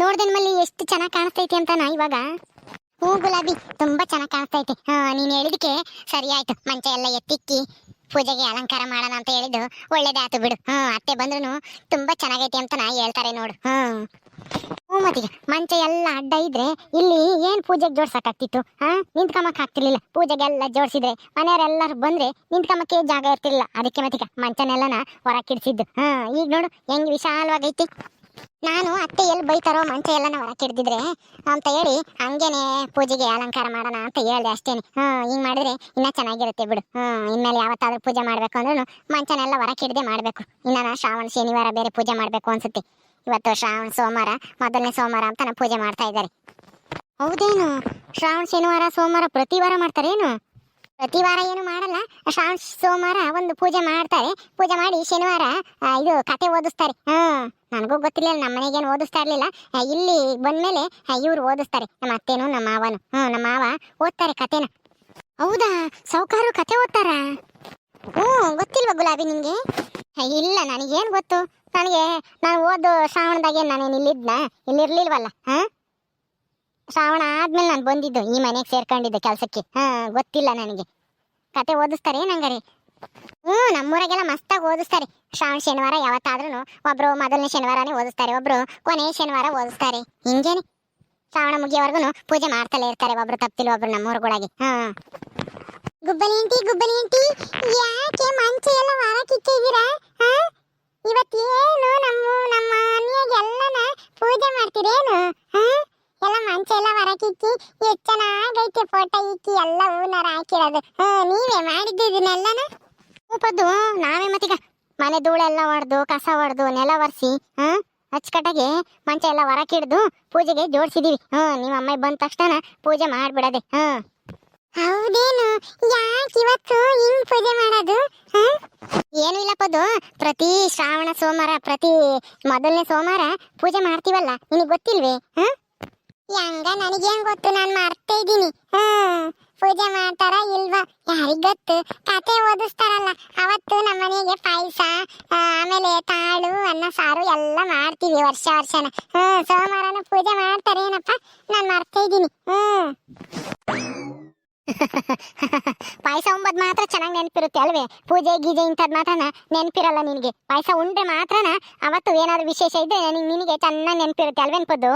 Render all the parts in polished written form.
ನೋಡ್ದೇನ್ ಮಲ್ಲಿ ಎಷ್ಟು ಚೆನ್ನಾಗಿ ಕಾಣಿಸ್ತೈತಿ ಅಂತ ನಾ ಇವಾಗ. ಹ್ಞೂ ಗುಲಾಬಿ, ತುಂಬಾ ಚೆನ್ನಾಗಿ ಕಾಣಿಸ್ತೈತಿ. ನೀನ್ ಹೇಳಿದಕ್ಕೆ ಸರಿ ಆಯ್ತು. ಮಂಚ ಎಲ್ಲ ಎತ್ತಿಕ್ಕಿ ಪೂಜೆಗೆ ಅಲಂಕಾರ ಮಾಡೋಣ ಅಂತ ಹೇಳಿದ್ದು ಒಳ್ಳೇದೇ ಆಯ್ತು ಬಿಡು. ಅತ್ತೆ ಬಂದ್ರು ತುಂಬಾ ಚೆನ್ನಾಗೈತಿ ಅಂತ ನಾ ಹೇಳ್ತಾರೆ ನೋಡು. ಹ್ಞೂ ಮತ್ತೀಗ ಮಂಚ ಎಲ್ಲ ಅಡ್ಡ ಇದ್ರೆ ಇಲ್ಲಿ ಏನ್ ಪೂಜೆಗೆ ಜೋಡ್ಸಕ್ಕಾಗ್ತಿತ್ತು? ನಿಂತ್ಕಮಕ್ ಆಗ್ತಿರ್ಲಿಲ್ಲ. ಪೂಜೆಗೆಲ್ಲ ಜೋಡಿಸಿದ್ರೆ ಮನೆಯವರೆಲ್ಲರೂ ಬಂದ್ರೆ ನಿಂತ್ಕಮಕ್ಕೆ ಜಾಗ ಇರ್ತಿರ್ಲಿಲ್ಲ. ಅದಕ್ಕೆ ಮತ್ತೀಗ ಮಂಚನೆಲ್ಲನ ಹೊರಕಿಡ್ಸಿದ್ದು. ಈಗ ನೋಡು ಹೆಂಗ್ ವಿಶಾಲವಾಗೈತಿ. ನಾನು ಅತ್ತೆ ಎಲ್ಲಿ ಬೈತಾರೋ ಮಂಚ ಎಲ್ಲನ ಹೊರಕಿಡ್ದಿದ್ರೆ ಅಂತ ಹೇಳಿ ಹಂಗೇನೆ ಪೂಜೆಗೆ ಅಲಂಕಾರ ಮಾಡೋಣ ಅಂತ ಹೇಳ್ದೆ ಅಷ್ಟೇನೆ. ಹಿಂಗ್ ಮಾಡಿದ್ರೆ ಇನ್ನ ಚೆನ್ನಾಗಿರುತ್ತೆ ಬಿಡು. ಇನ್ಮೇಲೆ ಯಾವತ್ತಾದ್ರೂ ಪೂಜೆ ಮಾಡ್ಬೇಕು ಅಂದ್ರೂ ಮಂಚನೆಲ್ಲ ಹೊರಕಿಡ್ದೆ ಮಾಡ್ಬೇಕು. ಇನ್ನ ಶ್ರಾವಣ ಶನಿವಾರ ಬೇರೆ ಪೂಜೆ ಮಾಡ್ಬೇಕು ಅನ್ಸುತ್ತೆ. ಇವತ್ತು ಶ್ರಾವಣ ಸೋಮವಾರ, ಮೊದಲನೇ ಸೋಮವಾರ ಅಂತ ಪೂಜೆ ಮಾಡ್ತಾ ಇದ್ದಾರೆ. ಹೌದೇನು? ಶ್ರಾವಣ ಶನಿವಾರ ಸೋಮವಾರ ಪ್ರತಿ ವಾರ ಮಾಡ್ತಾರೇನು? ಪ್ರತಿ ವಾರ ಏನು ಮಾಡಲ್ಲ. ಶ್ರಾವಣ ಸೋಮವಾರ ಒಂದು ಪೂಜೆ ಮಾಡ್ತಾರೆ. ಪೂಜೆ ಮಾಡಿ ಶನಿವಾರ ಇದು ಕತೆ ಓದಿಸ್ತಾರೆ. ನನಗೂ ಗೊತ್ತಿಲ್ಲ, ನಮ್ಮ ಮನೆಗೇನು ಓದಿಸ್ತಾ ಇರ್ಲಿಲ್ಲ. ಇಲ್ಲಿ ಬಂದ್ಮೇಲೆ ಇವ್ರು ಓದಿಸ್ತಾರೆ, ನಮ್ಮ ಅತ್ತೇನು ನಮ್ಮ ಮಾವನು. ನಮ್ಮ ಮಾವ ಓದ್ತಾರೆ ಕತೆನ. ಹೌದಾ? ಸಾವುಕಾರರು ಕತೆ ಓದ್ತಾರ? ಗೊತ್ತಿಲ್ವಾ ಗುಲಾಬಿ ನಿಂಗೆ? ಇಲ್ಲ, ನನಗೇನು ಗೊತ್ತು. ನಾನು ಓದು ಶ್ರಾವಣದಾಗೆ ನಾನೇನು ಇಲ್ಲಿರ್ಲಿಲ್ವಲ್ಲ. ಶ್ರಾವಣ ಆದ್ಮೇಲೆ ನಾನು ಬಂದಿದ್ದು, ಈ ಮನೆಗೆ ಸೇರ್ಕೊಂಡಿದ್ದೆ ಕೆಲಸಕ್ಕೆ. ಗೊತ್ತಿಲ್ಲ ನನಗೆ. ಕತೆ ಓದಿಸ್ತಾರೆ ನಂಗಾರೆ? ನಮ್ಮೂರಾಗೆಲ್ಲ ಮಸ್ತಾಗಿ ಓದಿಸ್ತಾರೆ. ಶ್ರಾವಣ ಶನಿವಾರ ಯಾವತ್ತಾದ್ರೂ ಒಬ್ರು ಮೊದಲನೇ ಶನಿವಾರನೇ ಓದಿಸ್ತಾರೆ, ಒಬ್ರು ಕೊನೆ ಶನಿವಾರ ಓದಿಸ್ತಾರೆ. ಹಿಂಗೇನೆ ಶ್ರಾವಣ ಮುಗಿಯವರೆಗೂ ಪೂಜೆ ಮಾಡ್ತಲೇ ಇರ್ತಾರೆ. ಒಬ್ರು ತಪ್ತಿಲ್ಲ ಒಬ್ರು ನಮ್ಮೂರುಗಳಾಗಿ. ಗುಬ್ಬಲಿ ಆಂಟಿ, ಯಾಕೆ ಮಂಚ ಎಲ್ಲ ಹೊರಕಿಟ್ಟಿದ್ದೀರಾ? ಇವತ್ತೇನು ನಮ್ಮ ಮನೆಯಾಗೆಲ್ಲನ ಪೂಜೆ ಮಾಡ್ತೀರೇನು? ಎಲ್ಲ ಮಂಚ ಎಲ್ಲ ಹೊರಕಿಕ್ಕಿ ಎಷ್ಟು ಚೆನ್ನಾಗೈತೆ. ಫೋಟೋ ಇಕ್ಕಿ ಎಲ್ಲ ಹೂನಾರ ಹಾಕಿರೋದು ನೀವೇ ಮಾಡಿದ್ದಿದ್ದನ್ನೆಲ್ಲನ? ಪದ್ದು ನಾವೇ. ಮತ್ತೀಗ ಮನೆ ಧೂಳೆಲ್ಲ ಹೊಡೆದು ಕಸ ಹೊಡೆದು ನೆಲ ಒರೆಸಿ ಅಚ್ಚುಕಟ್ಟಾಗಿ ಮಂಚ ಎಲ್ಲ ಹೊರಕಿಡ್ದು ಪೂಜೆಗೆ ಜೋಡಿಸಿದೀವಿ. ನಿಮ್ಮ ಅಮ್ಮ ಬಂದ ತಕ್ಷಣ ಪೂಜೆ ಮಾಡ್ಬಿಡದೆ. ಹೌದೇನು? ಯಾಕೆ ಇವತ್ತು ಹಿಂಗ್ ಪೂಜೆ ಮಾಡೋದು? ಏನು ಇಲ್ಲ ಪದ್ದು, ಪ್ರತಿ ಶ್ರಾವಣ ಸೋಮವಾರ, ಪ್ರತಿ ಮೊದಲನೇ ಸೋಮವಾರ ಪೂಜೆ ಮಾಡ್ತೀವಲ್ಲ, ನಿನಗೆ ಗೊತ್ತಿಲ್ವೇ? ಹೆಂಗ ನನಗೇನ್ ಗೊತ್ತು, ನಾನು ಮಾಡ್ತಾ ಇದ್ದೀನಿ. ಪೂಜೆ ಮಾಡ್ತಾರ ಇಲ್ವಾ ಯಾರಿಗ್ ಗೊತ್ತು. ಕತೆ ಓದಿಸ್ತಾರಲ್ಲ ಅವತ್ತು ನಮ್ಮ ಮನೆಗೆ ಪಾಯಸ, ಆಮೇಲೆ ಕಾಳು, ಅನ್ನ ಸಾರು ಎಲ್ಲ ಮಾಡ್ತೀವಿ ವರ್ಷನ. ಸೋಮವಾರನ ಪೂಜೆ ಮಾಡ್ತಾರೆ ಏನಪ್ಪ, ನಾನು ಮಾಡ್ತಾ ಇದ್ದೀನಿ. ಪಾಯಸ ಉಂಬದ್ ಮಾತ್ರ ಚೆನ್ನಾಗಿ ನೆನಪಿರುತ್ತೆ ಅಲ್ವೇ? ಪೂಜೆ ಗೀಜೆ ಇಂಥದ್ ಮಾತ್ರ ನೆನಪಿರಲ್ಲ ನಿನಗೆ. ಪಾಯಸ ಉಂಡ್ರೆ ಮಾತ್ರನ ಅವತ್ತು ಏನಾದ್ರು ವಿಶೇಷ ಇದ್ರೆ ನಿನಗೆ ಚೆನ್ನಾಗಿ ನೆನಪಿರುತ್ತೆ ಅಲ್ವೇನ್ಪದ್ದು?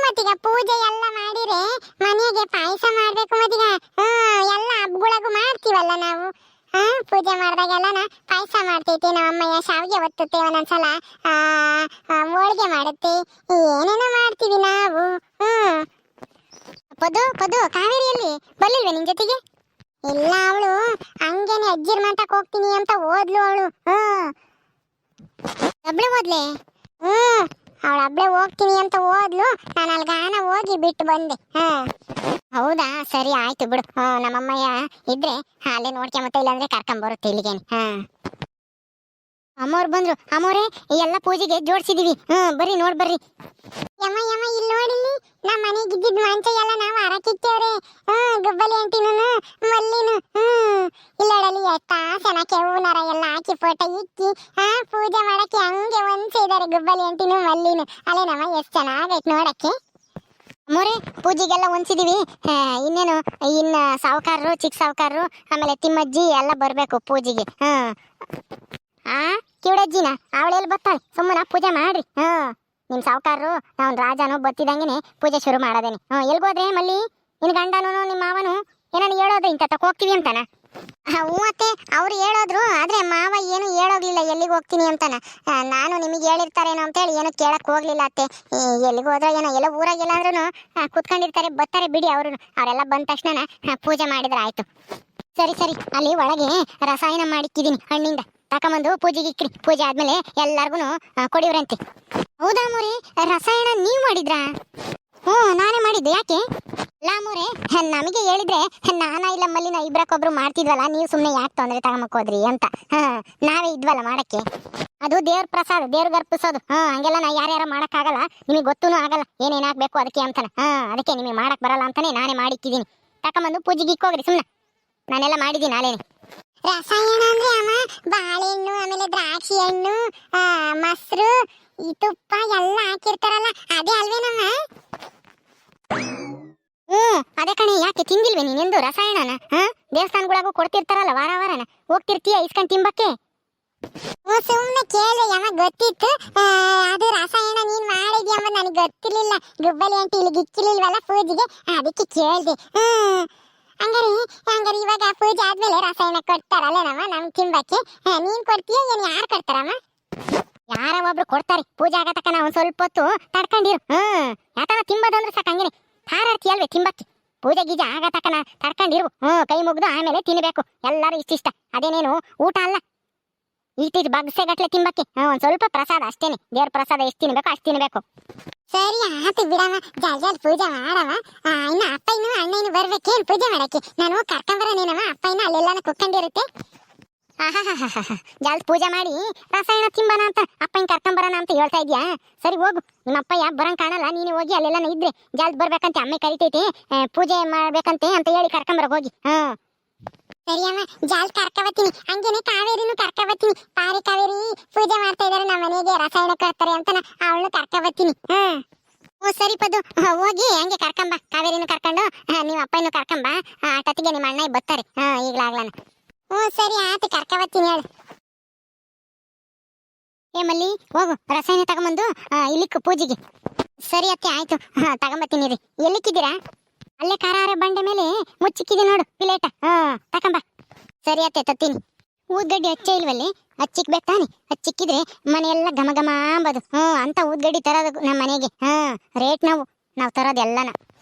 ಮತ್ತೀಗ ಪೂಜೆ ಎಲ್ಲ ಮಾಡಿದ್ರೆ ಮನೆಗೆ ಪಾಯಸ ಮಾಡ್ಬೇಕು. ಮತ್ತೀಗ ಎಲ್ಲ ಹಬ್ಬಗಳಿಗೂ ಮಾಡ್ತೀವಲ್ಲ ನಾವು. ಪೂಜೆ ಮಾಡಿದಾಗೆಲ್ಲ ಪಾಯಸ ಮಾಡ್ತೈತಿ. ನಮ್ಮ ಅಮ್ಮಯ್ಯ ಶಾವಿಗೆ ಒತ್ತುತ್ತೆ, ಒಂದೊಂದ್ಸಲ ಹೋಳಿಗೆ ಮಾಡುತ್ತೆ, ಏನೇನೋ ಮಾಡ್ತೀವಿ ನಾವು. ಪದು ಕಾವೇರಿಯಲ್ಲಿ ಬರ್ಲಿಲ್ವೇ ನಿನ್ ಜೊತೆಗೆ? ಇಲ್ಲ, ಅವಳು ಹಂಗೇನೆ ಅಜ್ಜಿರ್ ಮಾತಕ್ಕೆ ಹೋಗ್ತೀನಿ ಅಂತ ಓದ್ಲು ಅವಳು. ಒಬ್ಳೆ ಓದ್ಲೆ? ಅವಳು ಒಬ್ಳೆ ಹೋಗ್ತೀನಿ ಅಂತ ಓದ್ಲು. ನಾನು ಅಲ್ಗಾನ ಹೋಗಿ ಬಿಟ್ಟು ಬಂದೆ. ಹೌದಾ, ಸರಿ ಆಯ್ತು ಬಿಡು. ನಮ್ಮಮ್ಮಯ್ಯ ಇದ್ರೆ ಅಲ್ಲೇ ನೋಡ್ಕೊಂಬತ್ತ, ಇಲ್ಲಾಂದ್ರೆ ಕರ್ಕೊಂಬರುತ್ತೆ ಇಲ್ಲಿಗೇನೆ. ಅಮ್ಮವ್ರು ಬಂದ್ರು. ಅಮ್ಮವ್ರೆ, ಎಲ್ಲ ಪೂಜೆಗೆ ಜೋಡಿಸಿದೀವಿ, ಬರ್ರಿ ನೋಡ್ ಬರ್ರಿ. ಯಮ್ಮ ಇಲ್ಲಿ ನೋಡಿಲ್ಲಿ, ನಮ್ಮ ಮನೆಗೆ ಇದ್ದಿದ್ ಮಂಚ ಎಲ್ಲ ನಾವು ಹರಕಿತ್ತೇವ್ರೆ. ಗುಬ್ಬಲಿ ಆಂಟಿನೂ ಮಲ್ಲಿನು ಇಲ್ಲಡಲಿ ಎಷ್ಟ ಸೆನಕ್ಕೆ ಹೂನಾರ ಎಲ್ಲ ಹಾಕಿ ಫೋಟೋ ಇಕ್ಕಿ ಪೂಜೆ ಮಾಡಕ್ಕೆ ಹಂಗೆ ಹೊಂದಿಸಿದ್ದಾರೆ ಗುಬ್ಬಲಿ ಆಂಟಿನೂ ಮಲ್ಲಿನು. ಅಲ್ಲೇ ನಮ್ಮ ಎಷ್ಟು ಚೆನ್ನಾಗೈತೆ ನೋಡಕ್ಕೆ. ಅಮ್ಮವ್ರೆ, ಪೂಜೆಗೆಲ್ಲ ಹೊಂದಿಸಿದೀವಿ. ಇನ್ನೇನು ಇನ್ನ ಸಾವುಕಾರರು, ಚಿಕ್ಕ ಸಾವುಕಾರರು, ಆಮೇಲೆ ತಿಮ್ಮಜ್ಜಿ ಎಲ್ಲ ಬರ್ಬೇಕು ಪೂಜೆಗೆ. ಕಿವಡಜ್ಜಿನ ಅವಳೆಲ್ಲಿ ಬರ್ತಾಳೆ? ಸುಮ್ಮನ ಪೂಜೆ ಮಾಡ್ರಿ. ನಿಮ್ ಸಾವುಕಾರರು ನಾವ್ ರಾಜನು ಬತ್ತಿದಂಗೆನೆ ಪೂಜೆ ಶುರು ಮಾಡೋದೇನೆ. ಎಲ್ಗೋದ್ರೆ ಮಲ್ಲಿ? ನಿನ್ ಗಂಡನು ನಿಮ್ಮ ಮಾವನು ಏನೋ ಹೇಳೋದು ಇಂತ ತಕ ಹೋಗ್ತೀವಿ ಅಂತಾನ? ಹ್ಞೂ ಅತ್ತೆ, ಅವ್ರು ಹೇಳೋದ್ರು. ಆದ್ರೆ ಮಾವ ಏನು ಹೇಳೋಗ್ಲಿಲ್ಲ ಎಲ್ಲಿಗೆ ಹೋಗ್ತೀನಿ ಅಂತಾನ. ನಾನು ನಿಮಗೆ ಹೇಳಿರ್ತಾರೇನೋ ಅಂತೇಳಿ ಏನು ಕೇಳಕ್ ಹೋಗ್ಲಿಲ್ಲ ಅತ್ತೆ. ಎಲ್ಲಿಗೆ ಹೋದ್ರೆ ಏನೋ, ಎಲ್ಲ ಊರಾಗೆಲ್ಲ ಅಂದ್ರೂ ಕುತ್ಕೊಂಡಿರ್ತಾರೆ, ಬರ್ತಾರೆ ಬಿಡಿ ಅವರು. ಅವರೆಲ್ಲ ಬಂದ ತಕ್ಷಣ ಪೂಜೆ ಮಾಡಿದ್ರೆ ಆಯ್ತು. ಸರಿ ಅಲ್ಲಿ ಒಳಗೆ ರಸಾಯನ ಮಾಡಿಕ್ಕಿದೀನಿ ಹಣ್ಣಿಂದ, ತಕೊಂಬಂದು ಪೂಜೆಗೆ ಇಕ್ರಿ. ಪೂಜೆ ಆದ್ಮೇಲೆ ಎಲ್ಲಾರ್ಗು ಕೊಡಿವ್ರಂತೆ. ಹೌದಾ ಮೋರೆ, ರಸಾಯನ ನೀವ್ ಮಾಡಿದ್ರಾ? ನಾನೇ ಮಾಡಿದ್ದೆ. ಯಾಕೆ? ಲಾಮೋರೆ, ನಮಗೆ ಹೇಳಿದ್ರೆ ನಾನಾ ಇಲ್ಲ ಮಲ್ಲಿನ ಇಬ್ರಕ್ಕೊಬ್ರು ಮಾಡ್ತಿದ್ವಲ್ಲ, ನೀವು ಸುಮ್ಮನೆ ಯಾಕೆ ತೊಂದರೆ ತಗೊಂಬಕ್ಕೋದ್ರಿ ಅಂತ. ನಾವೇ ಇದ್ವಲ್ಲ ಮಾಡಕ್ಕೆ. ಅದು ದೇವ್ರ ಪ್ರಸಾದ, ದೇವ್ರಿಗೆ ಅರ್ಪಿಸೋದು. ಹಂಗೆಲ್ಲ ನಾ ಯಾರ್ಯಾರ ಮಾಡಕ್ಕಾಗಲ್ಲ, ನಿಮಗೆ ಗೊತ್ತೂ ಆಗಲ್ಲ ಏನೇನ್ ಹಾಕ್ಬೇಕು ಅದಕ್ಕೆ ಅಂತಾನ. ಅದಕ್ಕೆ ನಿಮಗೆ ಮಾಡಕ್ ಬರಲ್ಲ ಅಂತಾನೆ ನಾನೇ ಮಾಡಿಕ್ಕಿದ್ದೀನಿ. ತಕೊಂಬಂದು ಪೂಜೆಗೆ ಇಕ್ಕೋಗ್ರಿ ಸುಮ್ಮನೆ. ನಾನೆಲ್ಲ ಮಾಡಿದ್ದೀನಿ ನಾನೇನೆ. ರಸಾಯನ ಅಂದ್ರೆ ಅಮ್ಮ ಬಾಳೆಹಣ್ಣು, ಆಮೇಲೆ ದ್ರಾಕ್ಷಿ ಹಣ್ಣು, ಮೊಸರು, ಈ ತುಪ್ಪ ಎಲ್ಲ ಹಾಕಿರ್ತಾರಲ್ಲ ಅದೇ ಅಲ್ವೇನಮ್ಮ? ಅದೇ ಕಣೆ. ಯಾಕೆ ತಿಂದಿಲ್ವೇ ನೀನೆಂದು ರಸಾಯನನ? ದೇವಸ್ಥಾನಗಳಿಗೂ ಕೊಡ್ತಿರ್ತಾರಲ್ಲ ವಾರ ವಾರನ, ಹೋಗ್ತಿರ್ತೀಯ ಇಸ್ಕೊಂಡ್ ತಿಂಬಕ್ಕೆ? ಸುಮ್ಮನೆ ಕೇಳಿ ಅಮ್ಮ, ಗೊತ್ತಿತ್ತು ಅದು ರಸಾಯನ ನೀನ್ ಮಾಡಿದ್ಯಾ ಅಮ್ಮ, ನನಗೆ ಗೊತ್ತಿರ್ಲಿಲ್ಲ. ಗುಬ್ಬಲಿ ಆಂಟಿ ಇಲ್ಲಿ ಗಿಕ್ಕಿಲಿಲ್ವಲ್ಲ ಪೂಜೆಗೆ, ಅದಕ್ಕೆ ಕೇಳ್ದೆ. ಹಂಗಾರೆ ಇವಾಗ ಪೂಜೆ ಆದ್ಮೇಲೆ ರಸಾಯನ ಕೊಡ್ತಾರಲ್ಲ ನಮ್ಗೆ ತಿಂಬಕ್ಕೆ, ನೀನ್ ಕೊಡ್ತೀಯ ಏನ್ ಯಾರು ಕೊಡ್ತಾರಮ್ಮ? ಯಾರ ಒಬ್ರು ಕೊಡ್ತಾರೆ. ಪೂಜೆ ಆಗ ತಕ್ಕ ನಾವು ಸ್ವಲ್ಪ ಹೊತ್ತು ತಡ್ಕೊಂಡಿರು. ಯಾತನ ತಿಂಬದಂದ್ರೆ ಸಾಕು, ಹಂಗೇನೆ ಹಾರಾಡ್ತೀಯಲ್ವೇ ತಿಂಬಕ್ಕೆ. ಪೂಜೆ ಗೀಜೆ ಆಗ ತಕ್ಕನ ತಡ್ಕೊಂಡಿರು. ಕೈ ಮುಗ್ದು ಆಮೇಲೆ ತಿನ್ಬೇಕು. ಎಲ್ಲರೂ ಇಷ್ಟಿಷ್ಟ, ಅದೇನೇನು ಊಟ ಅಲ್ಲ. ಇಷ್ಟಿಷ್ಟು ಬಗ್ಸೆ ಗಟ್ಲೆ ತಿಂಬಕ್ಕೆ. ಒಂದ್ ಸ್ವಲ್ಪ ಪ್ರಸಾದ ಅಷ್ಟೇನೆ, ದೇವ್ರ ಪ್ರಸಾದ ಎಷ್ಟು ತಿನ್ಬೇಕು ಅಷ್ಟು ತಿನ್ಬೇಕು. ಸರಿ ಆತು ಬಿಡಮ್ಮ, ಜಲ್ದಿ ಪೂಜೆ ಮಾಡವ. ಇನ್ನು ಅಪ್ಪ ಇನ್ನು ಅಣ್ಣ ಇನ್ನು ಬರ್ಬೇಕೇನು ಪೂಜೆ ಮಾಡಕ್ಕೆ? ನಾನು ಕರ್ಕೊಂಬರನೇನವ, ಅಪ್ಪ ಇನ್ನು ಅಲ್ಲೆಲ್ಲಾನ ಕುತ್ಕೊಂಡಿರುತ್ತೆ. ಜಲ್ದಿ ಪೂಜೆ ಮಾಡಿ ರಸಾಯನ ತಿಂಬನ ಅಂತ ಅಪ್ಪ ಹಿಂಗ್ ಕರ್ಕೊಂಬರೋಣ ಅಂತ ಹೇಳ್ತಾ ಇದ್ಯಾ? ಸರಿ ಹೋಗು, ನಿಮ್ಮ ಅಪ್ಪಯ್ಯ ಬರಂಗ್ ಕಾಣಲ್ಲ, ನೀನು ಹೋಗಿ ಅಲ್ಲೆಲ್ಲಾನ ಇದ್ರೆ ಜಲ್ದಿ ಬರ್ಬೇಕಂತೆ, ಅಮ್ಮ ಕರಿತೈತಿ ಪೂಜೆ ಮಾಡ್ಬೇಕಂತೆ ಅಂತ ಹೇಳಿ ಕರ್ಕೊಂಬರ ಹೋಗಿ. ಸರಿ ಅಮ್ಮ, ಜಾಲ್ ಕರ್ಕಬತ್ತೀನಿ. ಹಂಗೇನೆ ಕಾವೇರಿನೂ ಕರ್ಕಬತ್ತೀನಿ. ಪಾರಿ ಕಾವೇರಿ ಪೂಜೆ ಮಾಡ್ತಾ ಇದಾರೆ ನಮ್ಮ ಮನೆಗೆ, ರಸಾಯನ ಕರ್ತಾರೆ ಅಂತ ಅವಳನ್ನು ಕರ್ಕಬತ್ತೀನಿ. ಸರಿ ಪದು, ಹೋಗಿ ಹಂಗೆ ಕರ್ಕೊಂಬ. ಕಾವೇರಿನೂ ಕರ್ಕೊಂಡು ನಿಮ್ಮ ಅಪ್ಪನೂ ಕರ್ಕೊಂಬ. ಆಟತ್ತಿಗೆ ನಿಮ್ಮ ಅಣ್ಣ ಬರ್ತಾರೆ ಈಗ್ಲಾಗ್ಲಾನ. ಸರಿ ಆಯ್ತು, ಕರ್ಕಬತ್ತೀನಿ ಹೇಳು. ಮಲ್ಲಿ ಹೋಗು, ರಸಾಯನ ತಗೊಂಬಂದು ಇಲ್ಲಿಕ್ಕು ಪೂಜೆಗೆ. ಸರಿ ಅತ್ತೆ ಆಯ್ತು, ತಗೊಂಬತ್ತೀನಿ ರೀ. ಎಲ್ಲಿಕ್ಕಿದ್ದೀರಾ? ಅಲ್ಲೇ ಕಾರಾರೆ ಬಂಡೆ ಮೇಲೆ ಮುಚ್ಚಿಕ್ಕಿದೆ ನೋಡು ಪ್ಲೇಟ, ತಕೊಂಬ. ಸರಿ ಅತ್ತೆ ತತ್ತೀನಿ. ಊದ್ಗಡ್ಡಿ ಹಚ್ಚೆ ಇಲ್ವಲ್ಲಿ, ಹಚ್ಚಿಕ್ಬೇಕು ತಾನೆ? ಹಚ್ಚಿಕ್ಕಿದ್ರೆ ಮನೆಯೆಲ್ಲ ಘಮ ಘಮ ಅಂಬದು. ಅಂತ ಊದ್ಗಡ್ಡಿ ತರೋದು ನಮ್ಮ ಮನೆಗೆ. ರೇಟ್ ನಾವು ತರೋದೆಲ್ಲನ.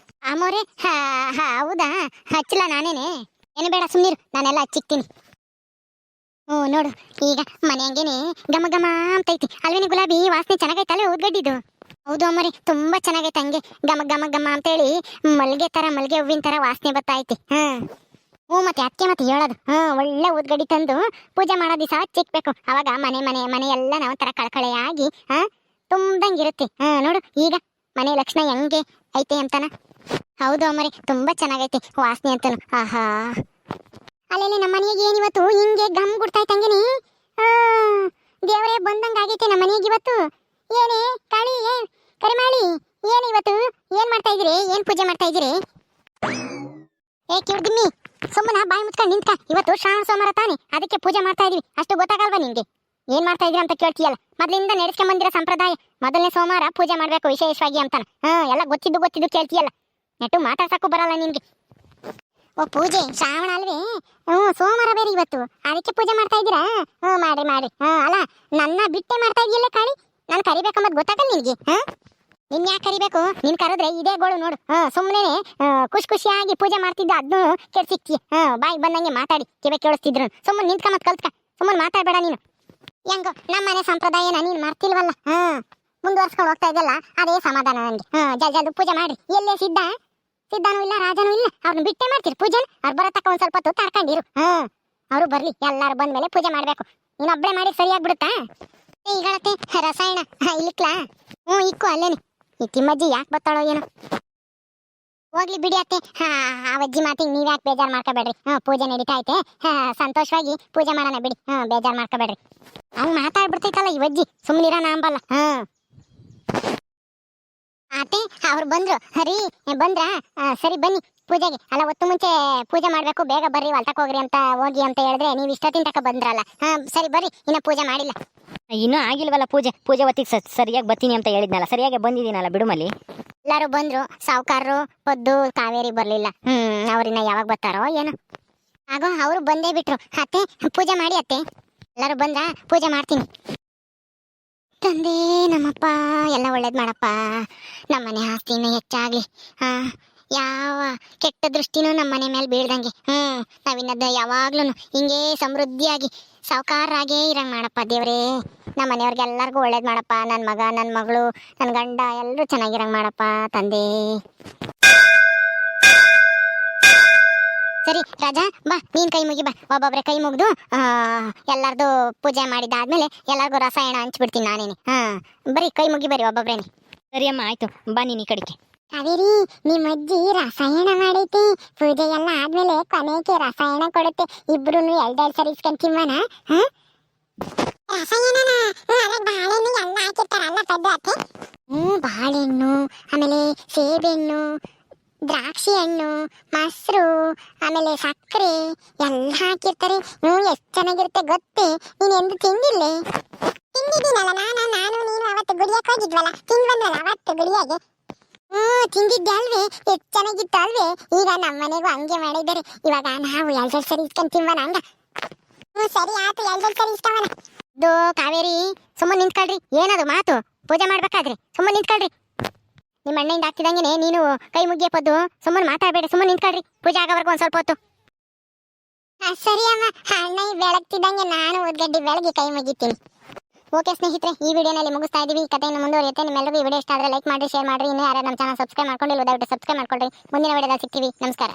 ಆಮೋರೆ ಹೌದಾ, ಹಚ್ಚಿಲ್ಲ ನಾನೇನೆ. ಏನು ಬೇಡ ಸುಮ್ಮನಿರು, ನಾನೆಲ್ಲ ಹಚ್ಚಿಕ್ತೀನಿ. ನೋಡು ಈಗ ಮನೆ ಹಂಗೇನೆ ಘಮ ಘಮ ಅಂತೈತಿ ಅಲ್ವೇನೆ. ಗುಲಾಬಿ ವಾಸನೆ ಚೆನ್ನಾಗೈತಲ್ಲ ಊದ್ಗಡ್ಡಿದು? ಹೌದು ಅಮ್ಮರಿ, ತುಂಬಾ ಚೆನ್ನಾಗೈತೆ. ಹಂಗೆ ಘಮ ಘಮ ಘಮ ಅಂತೇಳಿ ಮಲ್ಗೆ ಹೂವಿನ ತರ ವಾಸನೆ ಬರ್ತಾ ಐತಿ. ಮತ್ತೆ ಅದಕ್ಕೆ ಮತ್ತೆ ಹೇಳೋದು, ಒಳ್ಳೆ ಊದ್ಗಡ್ಡಿ ತಂದು ಪೂಜೆ ಮಾಡೋ ದಿವಸ ಹಚ್ಚಿಕ್ಬೇಕು. ಅವಾಗ ಮನೆ ಎಲ್ಲ ನಾವು ತರ ಕಳಕಳೆಯಾಗಿ ತುಂಬ್ದಂಗಿರುತ್ತೆ. ನೋಡು ಈಗ ಮನೆ ಲಕ್ಷಣ ಹೆಂಗೆ ಐತೆ ಅಂತಾನ. ಹೌದು ಅಮ್ಮರಿ, ತುಂಬಾ ಚೆನ್ನಾಗೈತೆ ವಾಸನೆ ಅಂತನು. ಆಹಾ, ಅಲ್ಲೇನೆ ನಮ್ಮ ಮನೆಗೆ ಏನಿವತ್ತು ಹಿಂಗೆ ಗಮ್ ಗುಡ್ತಾಯ್ತು ಹಂಗೇನೆ. ದೇವರೇ ಬಂದಂಗ ಆಗೈತೆ ನಮ್ಮ ಮನೆಗೆ ಇವತ್ತು. ಏನೇ ಕಾಳಿ ಕರಿಮಾಳಿ, ಏನಿವತ್ತು ಏನ್ ಮಾಡ್ತಾ ಇದ್ದೀರಿ? ಏನ್ ಪೂಜೆ ಮಾಡ್ತಾ ಇದ್ದೀರಿ? ಕಿಡ್ದಿಮ್ಮಿ, ಸುಮ್ಮನ ಬಾಯಿ ಮುಚ್ಕೊಂಡು ನಿಂತ್ಕ. ಇವತ್ತು ಶ್ರಾವಣ ಸೋಮವಾರ ತಾನೆ, ಅದಕ್ಕೆ ಪೂಜೆ ಮಾಡ್ತಾ ಇದೀವಿ. ಅಷ್ಟು ಗೊತ್ತಾಗಲ್ವಾ ನಿನ್ಗೆ? ಏನ್ ಮಾಡ್ತಾ ಇದೀರ ಅಂತ ಕೇಳ್ತೀಯಲ್ಲ. ಮೊದ್ಲಿಂದ ನಡೆಸ್ಕೊಂಡ್ ಬಂದಿರೋ ಸಂಪ್ರದಾಯ, ಮೊದಲನೇ ಸೋಮವಾರ ಪೂಜೆ ಮಾಡ್ಬೇಕು ವಿಶೇಷವಾಗಿ ಅಂತಾನ. ಎಲ್ಲ ಗೊತ್ತಿದ್ದು ಕೇಳ್ತೀಯಲ್ಲ, ನೆಟ್ಟು ಮಾತಾಡ್ಸಕ್ಕೂ ಬರಲ್ಲ ನಿನ್ಗೆ. ಪೂಜೆ ಶ್ರಾವಣ ಅಲ್ವೇ? ಸೋಮವಾರ ಬೇರೆ ಇವತ್ತು, ಅದಕ್ಕೆ ಪೂಜೆ ಮಾಡ್ತಾ ಇದ್ದೀರಾ? ಮಾಡಿ. ಅಲ್ಲ, ನನ್ನ ಬಿಟ್ಟೆ ಮಾಡ್ತಾ ಇದೆಯಲ್ಲ ಕಾಳಿ. ನಾನು ಕರಿಬೇಕಂಬದ್ ಗೊತ್ತಾಗಲ್ಲ ನಿನ್ಗೆ? ನಿನ್ ಯಾಕೆ ಕರಿಬೇಕು? ನೀನ್ ಕರೆದ್ರೆ ಇದೇ ಗೋಳು ನೋಡು. ಸುಮ್ಮನೆ ಖುಷಿಯಾಗಿ ಪೂಜೆ ಮಾಡ್ತಿದ್ದ ಅದನ್ನು ಕೆಡ್ಸಿಕ್ತಿ. ಬಾಯಿ ಬಂದಂಗೆ ಮಾತಾಡಿ ಕಿವೆ ಕೇಳಿಸ್ತಿದ್ರು. ಸುಮ್ಮನೆ ನಿಂತ್ಕ ಮತ್ ಕಲ್ತ್ಕ, ಸುಮ್ಮನೆ ಮಾತಾಡ್ಬೇಡ ನೀನು. ಹೆಂಗೋ ನಮ್ಮನೆ ಸಂಪ್ರದಾಯನ ನೀನ್ ಮಾಡ್ತಿಲ್ವಲ್ಲ, ಮುಂದುವರ್ಸ್ಕೊಂಡು ಹೋಗ್ತಾ ಇದೆಯಲ್ಲ, ಅದೇ ಸಮಾಧಾನ ನನಗೆ. ಜಲ್ದಿ ಪೂಜೆ ಮಾಡಿ. ಎಲ್ಲೇ ಸಿದ್ಧಾನೂ ಇಲ್ಲ ರಾಜನೂ ಇಲ್ಲ, ಅವ್ರನ್ನ ಬಿಟ್ಟೆ ಮಾಡ್ತೀರಿ ಪೂಜೆನ. ಅವ್ರು ಬರತಕ್ಕ ಒಂದ್ ಸ್ವಲ್ಪ ಹೊತ್ತು ತರ್ಕೊಂಡಿರು. ಅವರು ಬರ್ಲಿ, ಎಲ್ಲಾರು ಬಂದ್ಮೇಲೆ ಪೂಜೆ ಮಾಡ್ಬೇಕು. ನೀನೊಬ್ಳೆ ಮಾಡಿ ಸರಿಯಾಗ್ಬಿಡುತ್ತಾ? ಈಗಳತ್ತೆ ರಸಾಯನ ಇಲ್ಲಿಕ್ಲಾ? ಇಕ್ಕು ಅಲ್ಲೇನೆ. ಈ ತಿಮ್ಮಜ್ಜಿ ಯಾಕೆ ಬರ್ತಾಳೋ ಏನೋ. ಹೋಗ್ಲಿ ಬಿಡಿ ಅತ್ತೆ, ಆ ಅಜ್ಜಿ ಮಾತಿಗೆ ನೀವ್ ಯಾಕೆ ಬೇಜಾರು ಮಾಡ್ಕೋಬೇಡ್ರಿ. ಪೂಜೆ ನಡೀತಾ ಐತೆ, ಸಂತೋಷವಾಗಿ ಪೂಜೆ ಮಾಡೋಣ ಬಿಡಿ. ಬೇಜಾರು ಮಾಡ್ಕೋಬೇಡ್ರಿ. ಹಂಗ್ ಮಾತಾಡ್ಬಿಡ್ತೈತಲ್ಲ ಈ ಅಜ್ಜಿ, ಸುಮ್ಮನಿರೋಣ ಅಂಬಲ್ಲ. ಅತ್ತೆ ಅವ್ರು ಬಂದ್ರು. ಹರಿ ಬಂದ್ರ? ಸರಿ ಬನ್ನಿ ಪೂಜೆಗೆ. ಅಲ್ಲ ಹೊತ್ತು ಮುಂಚೆ ಪೂಜೆ ಮಾಡ್ಬೇಕು, ಬೇಗ ಬರ್ರಿ ಹೊಲ್ತಕ್ ಹೋಗ್ರಿ ಅಂತ ಹೋಗಿ ಅಂತ ಹೇಳಿದ್ರೆ ನೀವು ಇಷ್ಟೊತ್ತಿನ ತಕ ಬಂದ್ರಲ್ಲ. ಸರಿ ಬರ್ರಿ, ಇನ್ನ ಪೂಜೆ ಮಾಡಿಲ್ಲ. ಇನ್ನೂ ಆಗಿಲ್ವಲ್ಲ ಪೂಜೆ ಹೊತ್ತಿಗೆ ಸರಿಯಾಗಿ ಬರ್ತೀನಿ ಅಂತ ಹೇಳಿದ್ನಲ್ಲ, ಸರಿಯಾಗಿ ಬಂದಿದ್ದೀನಲ್ಲ ಬಿಡುಮಲ್ಲಿ. ಎಲ್ಲಾರು ಬಂದ್ರು, ಸಾವುಕಾರರು ಪದ್ದು ಕಾವೇರಿ ಬರ್ಲಿಲ್ಲ. ಅವ್ರಿನ್ನ ಯಾವಾಗ ಬರ್ತಾರೋ ಏನೋ. ಆಗೋ ಅವರು ಬಂದೇ ಬಿಟ್ರು. ಅತ್ತೆ ಪೂಜೆ ಮಾಡಿ ಅತ್ತೆ. ಎಲ್ಲಾರು ಬಂದ್ರ? ಪೂಜೆ ಮಾಡ್ತೀನಿ. ತಂದೆ ನಮ್ಮಪ್ಪ ಎಲ್ಲ ಒಳ್ಳೇದ್ ಮಾಡಪ್ಪ. ನಮ್ಮನೆ ಆಸ್ತಿ ಇನ್ನೂ ಹೆಚ್ಚಾಗ್ಲಿ. ಯಾವ ಕೆಟ್ಟ ದೃಷ್ಟಿನೂ ನಮ್ಮನೆ ಮೇಲೆ ಬೀಳ್ದಂಗೆ. ನಾವಿನ್ನದ ಯಾವಾಗ್ಲೂ ಹಿಂಗೇ ಸಮೃದ್ಧಿಯಾಗಿ ಸಾವುಕಾರಾಗೇ ಇರಂಗ್ ಮಾಡಪ್ಪ ದೇವ್ರೇ. ನಮ್ಮ ಮನೆಯವ್ರಿಗೆಲ್ಲರಿಗೂ ಒಳ್ಳೇದ್ ಮಾಡಪ್ಪ. ನನ್ನ ಮಗ, ನನ್ನ ಮಗಳು, ನನ್ನ ಗಂಡ ಎಲ್ಲರೂ ಚೆನ್ನಾಗಿರಂಗ್ ಮಾಡಪ್ಪ ತಂದೆ. ಸರಿ ರಾಜಾ, ಬಾ ನೀನ್ ಕೈ ಮುಗಿ ಬಾ. ಒಬ್ಬೊಬ್ರೆ ಕೈ ಮುಗ್ದು ಎಲ್ಲಾರ್ದು ಪೂಜೆ ಮಾಡಿದಾದ್ಮೇಲೆ ಎಲ್ಲಾರ್ಗು ರಸಾಯನ ಹಂಚ್ಬಿಡ್ತೀನಿ ನಾನೇನೆ. ಬರೀ ಕೈ ಮುಗಿ ಬರೀ ಒಬ್ಬೊಬ್ರೇನೆ. ಸರಿ ಅಮ್ಮ ಆಯ್ತು, ಬಾ ನೀನ್ ಈ ಕಡೆಗೆ. ಕಾವೇರಿ, ನಿಮ್ಮ ಅಜ್ಜಿ ರಸಾಯನ ಮಾಡೈತಿ. ಪೂಜೆ ಎಲ್ಲ ಆದ್ಮೇಲೆ ಕೊನೆಗೆ ರಸಾಯನ ಕೊಡುತ್ತೆ. ಇಬ್ರು ಎರಡೆರಡು ಸರಿ ಇಸ್ಕೊಂಡ್ ತಿಮ್ಮನ. ರಸಾಯನನ ಬಾಳೆಹಣ್ಣು ಎಲ್ಲ ಹಾಕಿರ್ತಾರಲ್ಲ ಪದ್ಧತಿ. ಬಾಳೆಹಣ್ಣು, ಆಮೇಲೆ ಸೇಬೆಹಣ್ಣು, ದ್ರಾಕ್ಷಿ ಹಣ್ಣು, ಮೊಸರು, ಆಮೇಲೆ ಸಕ್ಕರೆ ಎಲ್ಲ ಹಾಕಿರ್ತಾರೆ. ಎಷ್ಟು ಚೆನ್ನಾಗಿರುತ್ತೆ ಗೊತ್ತೇ? ನೀನು ಎಂದು ತಿಂದಿಲ್ಲ? ತಿಂದಿದ್ದೀನಲ್ಲ ನಾನು ನೀನು ಅವತ್ತು ಗುಡಿಯಕ್ಕೆ ಹೋಗಿದ್ವಲ್ಲ, ತಿಂದ್ವಲ್ಲ ಅವತ್ತು ಗುಡಿಯಾಗೆ. ತಿಂದಿದ್ದೆ ಅಲ್ವೇ? ಎಷ್ಟು ಚೆನ್ನಾಗಿತ್ತು ಅಲ್ವೇ? ಈಗ ನಮ್ಮ ಮನೆಗೂ ಹಂಗೆ ಮಾಡಿದ್ದಾರೆ. ಇವಾಗ ನಾವು ಎರಡು ಸರಿ ಇಸ್ಕೊಂಡು ತಿಂವನ ಹಂಗ. ಸರಿ ಆಯ್ತು, ಎರಡು ಸರಿ ಇಷ್ಟವನ. ದೋ ಕಾವೇರಿ, ಸುಮ್ಮನೆ ನಿಂತ್ಕೊಳ್ರಿ. ಏನದು ಮಾತು? ಪೂಜೆ ಮಾಡ್ಬೇಕಾದ್ರೆ ಸುಮ್ಮನೆ ನಿಂತ್ಕೊಳ್ರಿ. ನಿಮ್ಮ ಅಣ್ಣಯಿಂದ ಆಗ್ತಿದಂಗೆ ನೀನು ಕೈ ಮುಗಿಯ ಪದ್ದು ಸುಮ್ಮನೆ ಮಾತಾಡಬೇಡ, ಸುಮ್ಮನೆ ನಿಂತ್ಕೊಳ್ರಿ. ಪೂಜೆ ಆಗೋವರೆಗೂ ಒಂದು ಸ್ವಲ್ಪ ಹೊತ್ತು. ಸರಿ ಅಮ್ಮ, ಅಣ್ಣ ಬೆಳಗ್ತಿದ್ದಂಗೆ ನಾನು ಉದ್ಗಡ್ಡಿ ಬೆಳಗ್ಗೆ ಕೈ ಮುಗಿತೀನಿ. ಓಕೆ ಸ್ನೇಹಿತರೆ, ಈ ವಿಡಿಯೋನಲ್ಲಿ ಮುಗಿಸ್ತಾ ಇದೀವಿ. ಕಥೆಯನ್ನು ಮುಂದುವರಿಯುತ್ತೆ. ನಿಮ್ಮೆಲ್ಲರಿಗೂ ಈ ವಿಡಿಯೋ ಇಷ್ಟ ಆದರೆ ಲೈಕ್ ಮಾಡಿ, ಶೇರ್ ಮಾಡಿ. ಇನ್ನೂ ಯಾರು ನಮ್ಮ ಚಾನಲ್ ಸಬ್ಸ್ಕ್ರೈಬ್ ಮಾಡ್ಕೊಂಡಿಲ್ಲ ದಯವಿಟ್ಟು ಸಬ್ಸ್ಕ್ರೈಬ್ ಮಾಡ್ಕೊಳ್ಳಿ. ಮುಂದಿನ ವಿಡಿಯೋದಲ್ಲಿ ಸಿಗ್ತೀವಿ. ನಮಸ್ಕಾರ.